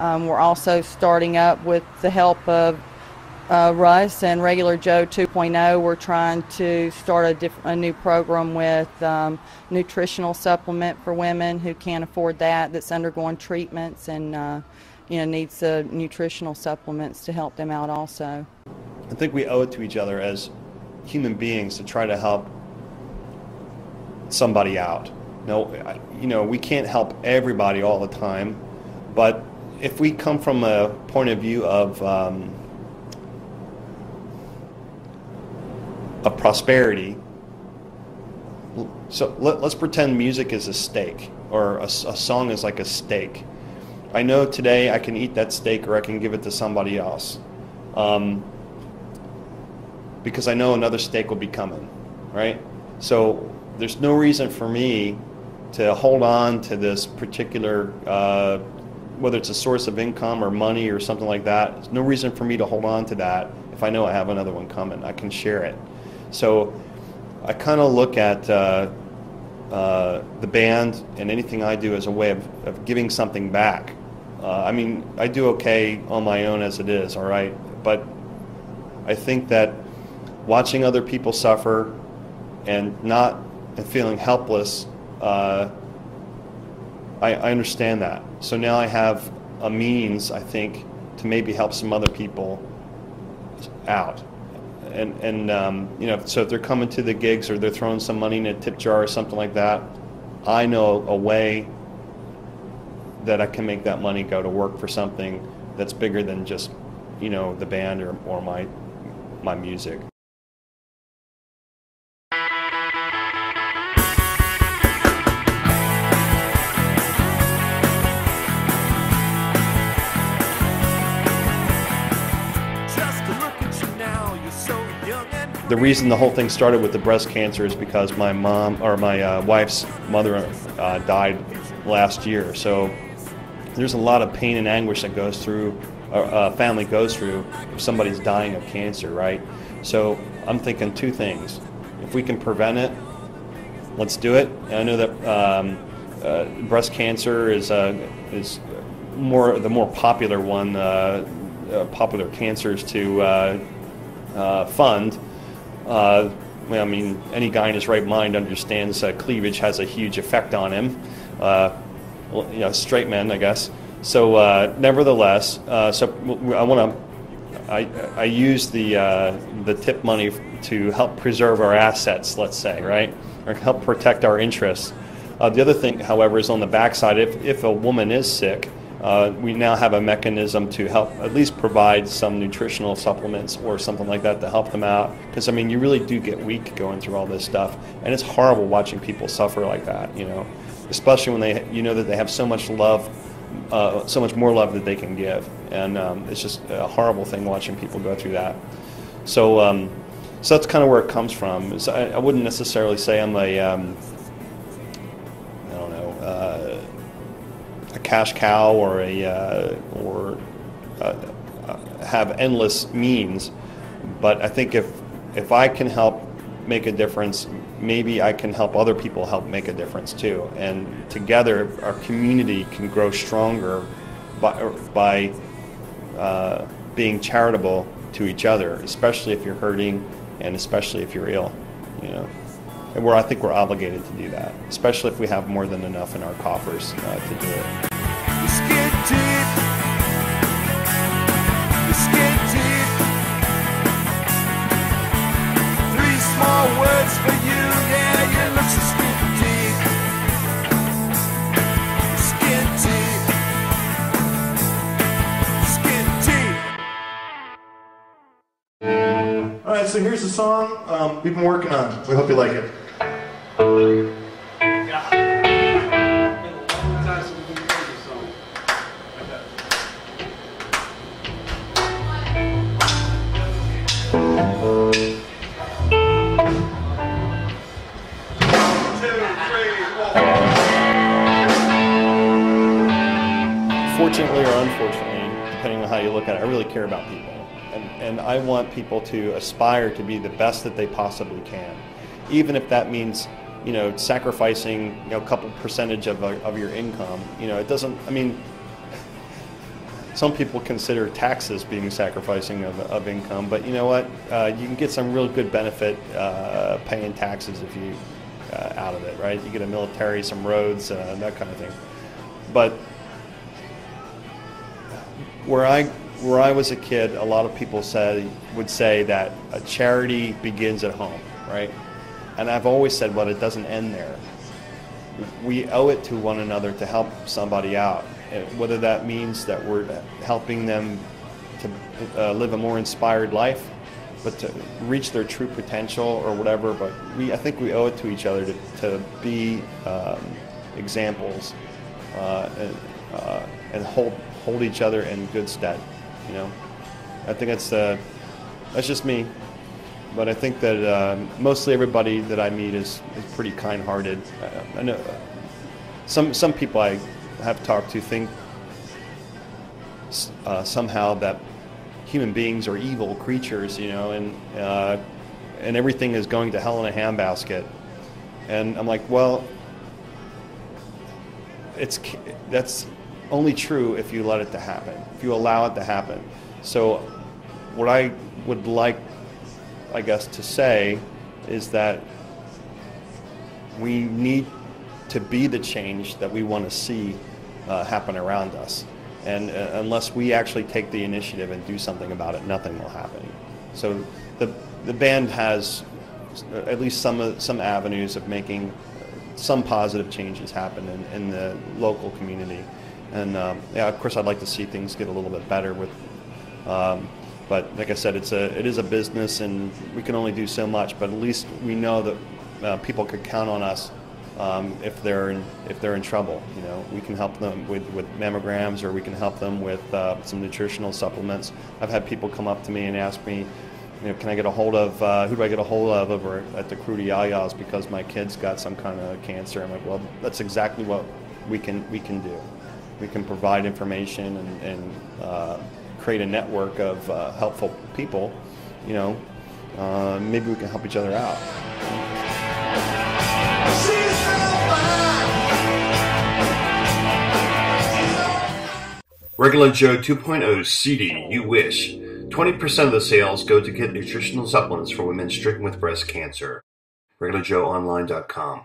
We're also starting up with the help of Russ and Regular Joe 2.0. We're trying to start a new program with nutritional supplement for women who can't afford that's undergoing treatments and needs the nutritional supplements to help them out also. I think we owe it to each other as human beings to try to help somebody out. We can't help everybody all the time, but if we come from a point of view of prosperity, so let's pretend music is a steak, or a song is like a steak. I know today I can eat that steak or I can give it to somebody else, because I know another steak will be coming, right? So there's no reason for me to hold on to this particular, whether it's a source of income or money or something like that. There's no reason for me to hold on to that if I know I have another one coming. I can share it. So I kind of look at the band and anything I do as a way of giving something back. I do okay on my own as it is, all right? But I think that watching other people suffer and feeling helpless, I understand that. So now I have a means, I think, to maybe help some other people out. So if they're coming to the gigs or they're throwing some money in a tip jar or something like that, I know a way that I can make that money go to work for something that's bigger than just, the band or my music. The reason the whole thing started with the breast cancer is because my wife's mother died last year. So there's a lot of pain and anguish that goes through, a family goes through if somebody's dying of cancer, right? So I'm thinking two things. If we can prevent it, let's do it. And I know that breast cancer is the more popular one, popular cancers to fund. Any guy in his right mind understands cleavage has a huge effect on him. Straight men, I guess. So, nevertheless, I use the tip money to help preserve our assets, let's say, right, or help protect our interests. The other thing, however, is on the backside. If a woman is sick, we now have a mechanism to help at least provide some nutritional supplements or something like that to help them out. Because you really do get weak going through all this stuff, and it's horrible watching people suffer like that. Especially when that they have so much love, so much more love that they can give, and it's just a horrible thing watching people go through that. So, so that's kind of where it comes from. I wouldn't necessarily say I'm a cash cow or have endless means, but I think if I can help make a difference, maybe I can help other people help make a difference too, and together our community can grow stronger by being charitable to each other, especially if you're hurting and especially if you're ill, And I think we're obligated to do that, especially if we have more than enough in our coffers to do it. Three small words for you, yeah, you look so skin deep. Skin deep. All right, so here's the song we've been working on. We hope you like it. Fortunately or unfortunately, depending on how you look at it, I really care about people. And I want people to aspire to be the best that they possibly can. Even if that means, sacrificing, a couple percentage of your income. It doesn't, some people consider taxes being sacrificing of income, but you know what? You can get some real good benefit paying taxes if you out of it, right? You get a military, some roads, that kind of thing. But where I was a kid, a lot of people would say that a charity begins at home, right? And I've always said, well, it doesn't end there. We owe it to one another to help somebody out, whether that means that we're helping them to live a more inspired life, but to reach their true potential or whatever. But I think we owe it to each other to be examples and hold each other in good stead. You know, I think that's just me. But I think that mostly everybody that I meet is pretty kind-hearted. I know some people I have talked to think somehow that human beings are evil creatures, you know, and everything is going to hell in a handbasket. And I'm like, well, that's only true if you let it to happen, if you allow it to happen. So what I would like, I guess, to say is that we need to be the change that we want to see happen around us. And unless we actually take the initiative and do something about it, nothing will happen. So the band has at least some avenues of making some positive changes happen in the local community. And yeah, of course, I'd like to see things get a little bit better with. But like I said, it is a business, and we can only do so much. But at least we know that people could count on us if they're in trouble. You know, we can help them with mammograms, or we can help them with some nutritional supplements. I've had people come up to me and ask me, you know, can I get a hold of who do I get a hold of over at the Crudy Yayas because my kid's got some kind of cancer? I'm like, well, that's exactly what we can do. We can provide information and create a network of helpful people. You know, maybe we can help each other out. Regular Joe 2.0 CD, You Wish. 20% of the sales go to get nutritional supplements for women stricken with breast cancer. RegularJoeOnline.com.